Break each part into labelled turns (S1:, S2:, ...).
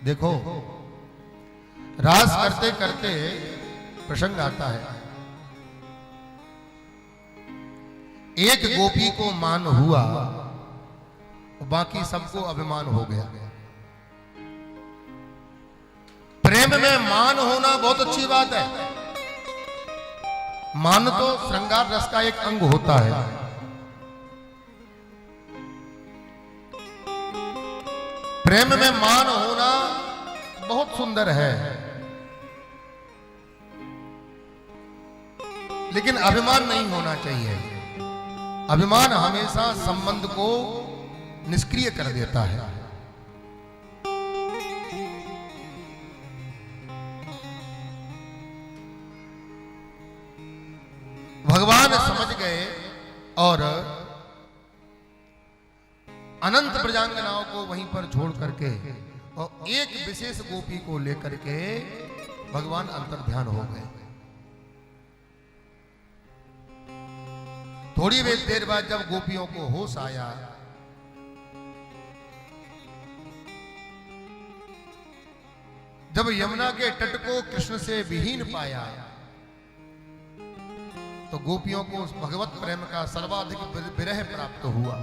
S1: देखो, रास करते करते प्रसंग आता है, एक गोपी को मान हुआ, बाकी सबको अभिमान हो गया। प्रेम में मान होना बहुत अच्छी बात है। मान तो श्रृंगार रस का एक अंग होता है। प्रेम में मान होना बहुत सुंदर है, लेकिन अभिमान नहीं होना चाहिए। अभिमान हमेशा संबंध को निष्क्रिय कर देता है। भगवान समझ गए और अनंत प्रजांगनाओं को वहीं पर छोड़ करके और एक विशेष गोपी को लेकर के भगवान अंतर्ध्यान हो गए। थोड़ी देर बाद जब गोपियों को होश आया, जब यमुना के तट को कृष्ण से विहीन पाया, तो गोपियों को उस भगवत प्रेम का सर्वाधिक विरह प्राप्त हुआ।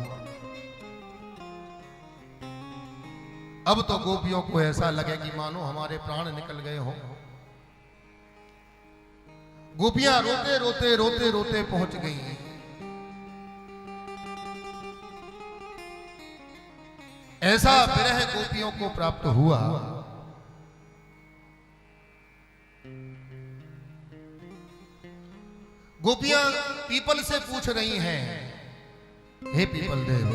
S1: अब तो गोपियों को ऐसा लगे कि मानो हमारे प्राण निकल गए हो। गोपियां रोते रोते रोते रोते पहुंच गई। ऐसा विरह गोपियों को प्राप्त हुआ। गोपियां पीपल से पूछ रही हैं, हे पीपल देव,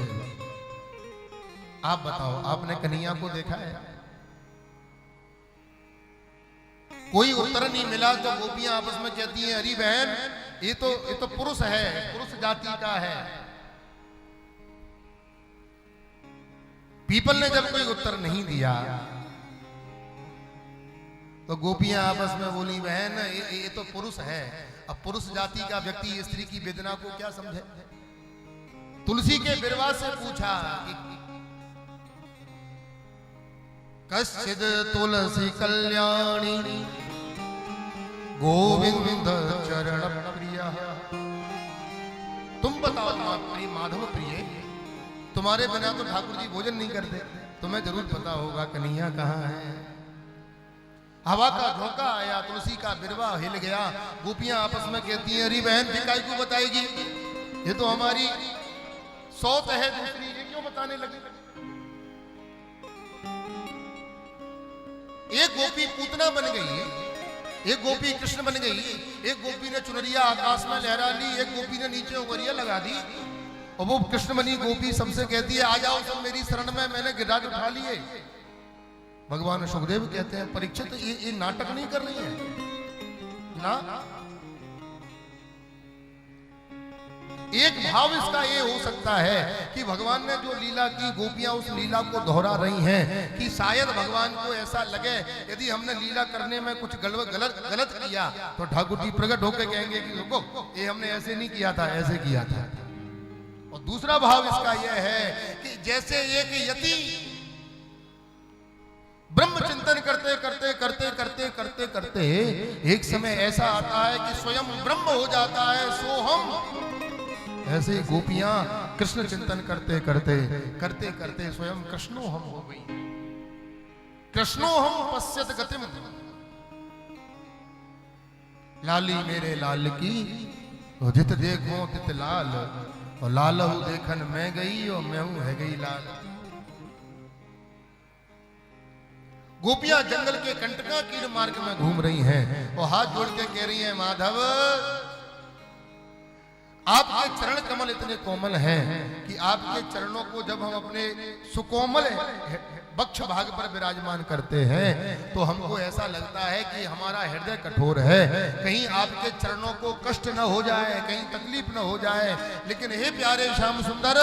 S1: आप बताओ, आपने कन्हैया को देखा है? कोई उत्तर नहीं मिला तो गोपियां आपस में कहती हैं, अरे बहन, ये तो पुरुष है, पुरुष जाति का है। पीपल ने जब कोई उत्तर नहीं दिया तो गोपियां आपस में बोली, बहन ये तो पुरुष है। अब पुरुष जाति का व्यक्ति स्त्री की वेदना को क्या समझे? तुलसी के बिरवा से पूछा कि कश्चिद तुलसी कल्याणी गोविंद चरण प्रिया। तुम बताओ माधव प्रिय, तुम्हारे बिना तो ठाकुर जी भोजन नहीं करते, तुम्हें जरूर पता होगा कन्हैया कहाँ है। हवा का झोंका आया, तुलसी का बिरवा हिल गया। गोपियां आपस में कहती हैं, अरे बहन जी काय को बताएगी, ये तो हमारी सौत है दूसरी, ये क्यों बताने लगी? एक गोपी पूतना बन गई, एक गोपी कृष्ण बन गई, एक गोपी ने चुनरिया आकाश में लहरा ली, एक गोपी ने नीचे उंगलियां लगा दी, और वो कृष्ण बनी गोपी सबसे कहती है, आ जाओ सब मेरी शरण में, मैंने गिरराज उठा लिए। भगवान सुखदेव कहते हैं, परीक्षित ये नाटक नहीं कर रही है ना। एक भाव इसका ये हो सकता है कि भगवान ने जो लीला की, गोपियां उस लीला को दोहरा रही हैं कि शायद भगवान को ऐसा लगे यदि हमने लीला करने में कुछ गलत किया तो ठाकुर जी प्रकट होकर कहेंगे कि रुको, ये हमने ऐसे नहीं किया था, ऐसे किया था। और दूसरा भाव इसका यह है कि जैसे एक यति ब्रह्म चिंतन करते करते करते करते करते करते एक समय ऐसा आता है कि स्वयं ब्रह्म हो जाता है, सोहम। ऐसे ही गोपियां कृष्ण चिंतन करते करते करते करते स्वयं कृष्णो हम हो गई। कृष्णो हम पश्यत गतिम, लाली मेरे लाल की, जित देखो तित लाल, और लालहू देखन मैं गई और मैं हूं है गई लाल। गोपियां जंगल के कंटका कीड़ मार्ग में घूम रही हैं और हाथ जोड़ के कह रही हैं, माधव आपके चरण कमल इतने कोमल हैं कि आपके चरणों को जब हम अपने सुकोमल वक्ष भाग पर विराजमान करते हैं तो हमको ऐसा लगता है कि हमारा हृदय कठोर है, कहीं आपके चरणों को कष्ट न हो जाए, कहीं तकलीफ न हो जाए। लेकिन हे प्यारे श्याम सुंदर,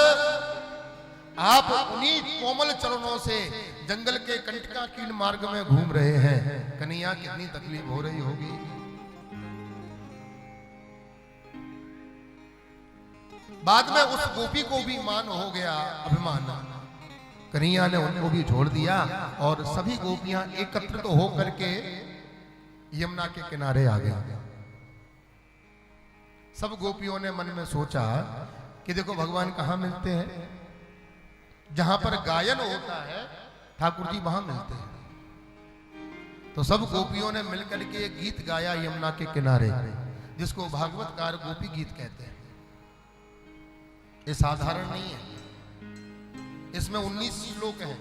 S1: आप उन्हीं कोमल चरणों से जंगल के कंटका कीड़ मार्ग में घूम रहे हैं, कन्हैया कितनी तकलीफ हो रही होगी। बाद में उस गोपी को भी मान हो गया, अभिमान। कन्हैया ने उनको भी छोड़ दिया और सभी गोपियां एकत्रित तो होकर के यमुना के किनारे आ गई। सब गोपियों ने मन में सोचा कि देखो भगवान कहाँ मिलते हैं, जहां पर गायन होता है ठाकुर जी वहां मिलते हैं। तो सब गोपियों ने मिलकर के एक गीत गाया यमुना के किनारे, जिसको भागवतकार गोपी गीत कहते हैं। ये साधारण नहीं है, इसमें 19 श्लोक हैं।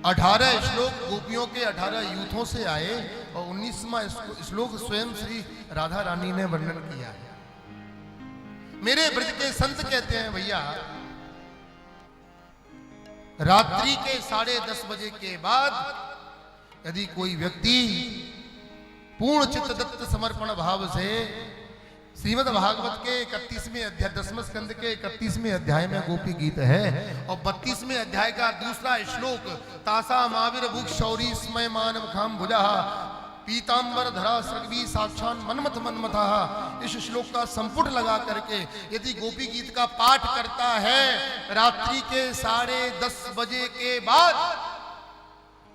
S1: 18 श्लोक गोपियों के 18 यूथों से आए और 19वां श्लोक स्वयं श्री राधा रानी ने वर्णन किया है। मेरे ब्रज के संत कहते हैं भैया, रात्रि के 10:30 बजे के बाद यदि कोई व्यक्ति पूर्ण चित्त दत्त समर्पण भाव से श्रीमद् भागवत के 31वें अध्याय 10वें स्कंद के 31वें अध्याय में गोपी गीत है और 32वें अध्याय का दूसरा श्लोक तासा महावीर भूख शौरी स्मय मान मुखाम भुजा पीतांबर धरा सृगवी साक्षान मनमथ मनमथा, इस श्लोक का संपुट लगा करके यदि गोपी गीत का पाठ करता है रात्रि के 10:30 बजे के बाद,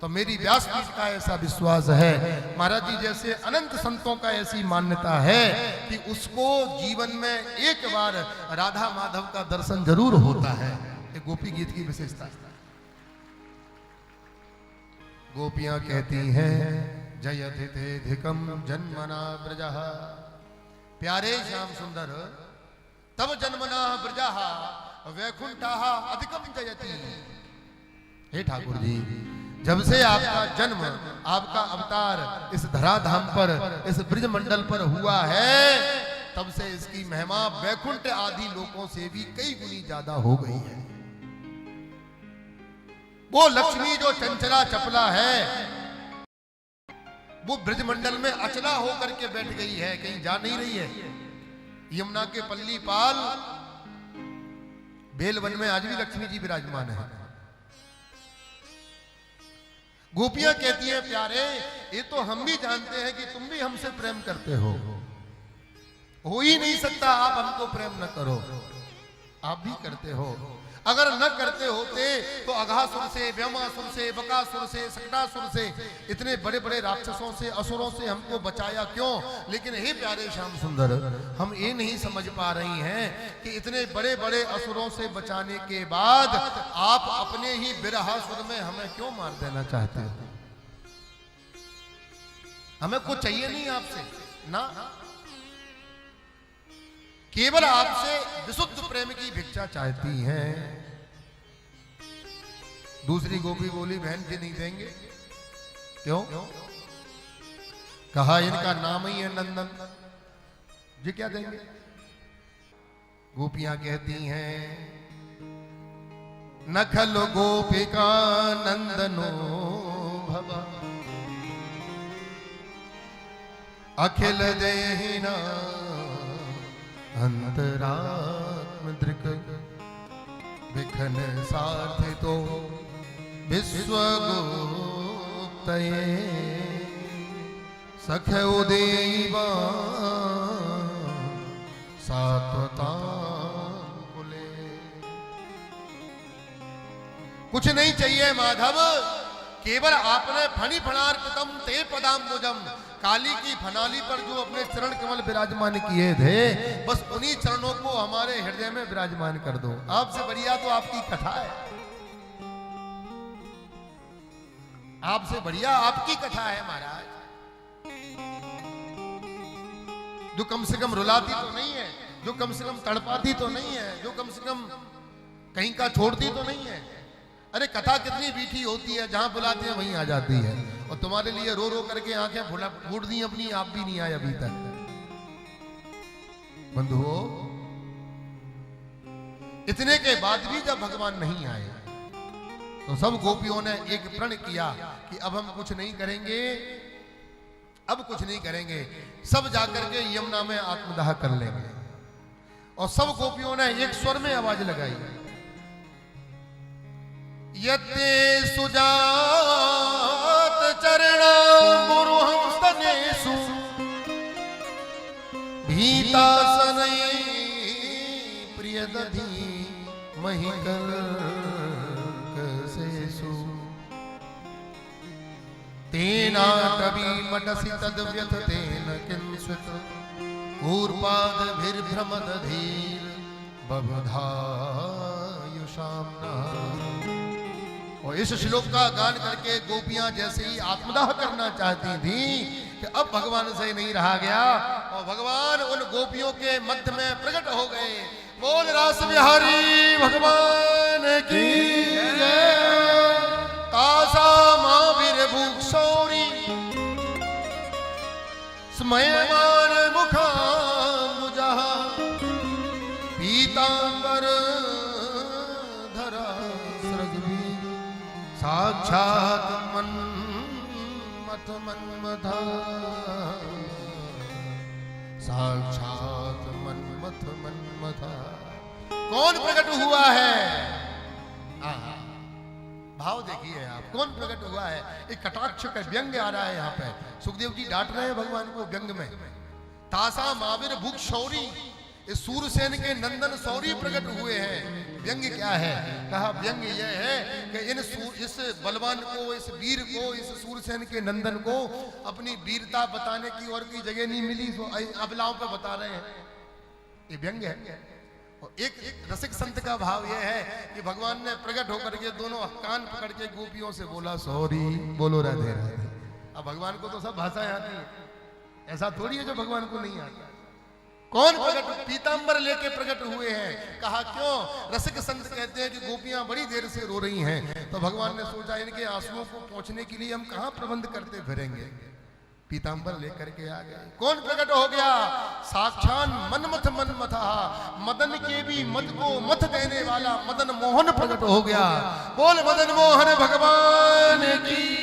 S1: तो मेरी व्यासपीठ का ऐसा विश्वास है, महाराज जी जैसे अनंत संतों का ऐसी मान्यता है कि उसको जीवन में एक बार राधा माधव का दर्शन जरूर होता है। ये गोपी गीत की विशेषता है। गोपियां कहती हैं जयधिधिकम जन्मना ब्रजः, प्यारे श्याम सुंदर तब जन्मना ब्रजः वैकुंठः अधिकम जयति। हे ठाकुर जी, जब से आपका जन्म, आपका अवतार इस धराधाम पर, इस ब्रज मंडल पर हुआ है, तब से इसकी महिमा वैकुंठ आदि लोकों से भी कई गुनी ज्यादा हो गई है। वो लक्ष्मी जो चंचला चपला है, वो ब्रज मंडल में अचला होकर के बैठ गई है, कहीं जा नहीं रही है। यमुना के पल्ली पाल बेलवन में आज भी लक्ष्मी जी विराजमान है। गोपियां कहती हैं प्यारे, ये तो हम भी जानते हैं कि तुम भी हमसे प्रेम करते हो ही नहीं सकता आप हमको प्रेम न करो, आप भी करते हो। अगर न करते होते तो अघासुर से, व्योमासुर से, बकासुर से, सकटासुर से, इतने बड़े बड़े राक्षसों से, असुरों से हमको बचाया क्यों? लेकिन हे प्यारे श्याम सुंदर, हम ये नहीं समझ पा रही हैं कि इतने बड़े बड़े असुरों से बचाने के बाद आप अपने ही विरहासुर में हमें क्यों मार देना चाहते हो? हमें कुछ चाहिए नहीं आपसे ना, केवल आपसे विशुद्ध प्रेम की भिक्षा चाहती हैं। दूसरी गोपी बोली बहन जी नहीं देंगे। क्यों? कहा इनका नाम ही है नंदन जी, क्या देंगे? गोपियां कहती हैं नखल गोपिका नंदनो भवा अखिल देहिना अंतरात्म दृक विखन सार्थितो विश्वगुप्तये सख्य उदेवा सात्वतांकुले। कुछ नहीं चाहिए माधव, केवल आपने फणी फणार्पितम ते पदाम्बुजम, काली की फनाली पर जो अपने चरण कमल विराजमान किए थे, बस उन्हीं चरणों को हमारे हृदय में विराजमान कर दो। आपसे बढ़िया तो आपकी कथा है, आपसे बढ़िया आपकी कथा है महाराज, जो कम से कम रुलाती तो नहीं है, जो कम से कम तड़पाती तो नहीं है, जो कम से कम कहीं का छोड़ती तो नहीं है। अरे कथा कितनी मीठी होती है, जहां बुलाते हैं वहीं आ जाती है। और तुम्हारे लिए रो रो करके आंखें फूट दी अपनी, आप भी नहीं आए अभी तक। बंधुओं, इतने के बाद भी जब भगवान नहीं आए तो सब गोपियों ने एक प्रण किया कि अब हम कुछ नहीं करेंगे, अब कुछ नहीं करेंगे, सब जाकर के यमुना में आत्मदाह कर लेंगे। और सब गोपियों ने एक स्वर में आवाज लगाई, यते सुजात चरणाम्बुरुहंस्तनेषु भीतासनै प्रियदधि महिकल्क विकसेषु तेना तभी मटसि तद्व्यथ तेन किंस्वित ऊर्पादभिर्भ्रमदधीर बबधायुषाम्ना। और इस श्लोक का गान करके गोपियां जैसे ही आत्मदाह करना चाहती थी कि अब भगवान से नहीं रहा गया और भगवान उन गोपियों के मध्य में प्रकट हो गए। बोल रास बिहारी भगवान की जय। तासा माविर भूक्षौरी स्मयमान मुखाम्बुजा पीतांबर धरा सृजवीर साक्षात मन्मथ मन्मथा साक्षात मन्मथ मन्मथा। कौन प्रकट हुआ है? भाव देखिए आप, कौन प्रकट हुआ है? एक कटाक्ष का व्यंग्य आ रहा है यहाँ पे। सुखदेव जी डांट रहे हैं भगवान को व्यंग में। तासा माविर भूख शौरी, इस सूरसेन के नंदन सौरी प्रकट हुए हैं। व्यंग्य क्या है? कहा व्यंग्य यह है कि इस बलवान को, इस वीर को, इस सूरसेन के नंदन को अपनी वीरता बताने की और कोई जगह नहीं मिली, तो अबलाओं पे बता रहे हैं। ये व्यंग्य है। और एक रसिक संत का भाव यह है कि भगवान ने प्रकट होकर के दोनों कान पकड़ के गोपियों से बोला सॉरी, बोलो राधे राधे। अब भगवान को तो सब भाषाएं आती है, ऐसा थोड़ी है जो भगवान को नहीं आता। कौन प्रकट? पीतांबर लेके प्रकट हुए हैं। कहा क्यों? रसिक संत कहते हैं कि गोपियां बड़ी देर से रो रही हैं, तो भगवान ने सोचा इनके आंसुओं को पहुंचने के लिए हम कहां प्रबंध करते फिरेंगे। पीतांबर लेकर के आ गए। कौन प्रकट हो गया? साक्षात मनमथ मनमथा, मदन के भी मत को मत देने वाला मदन मोहन प्रकट हो गया। बोल मदन मोहन भगवान की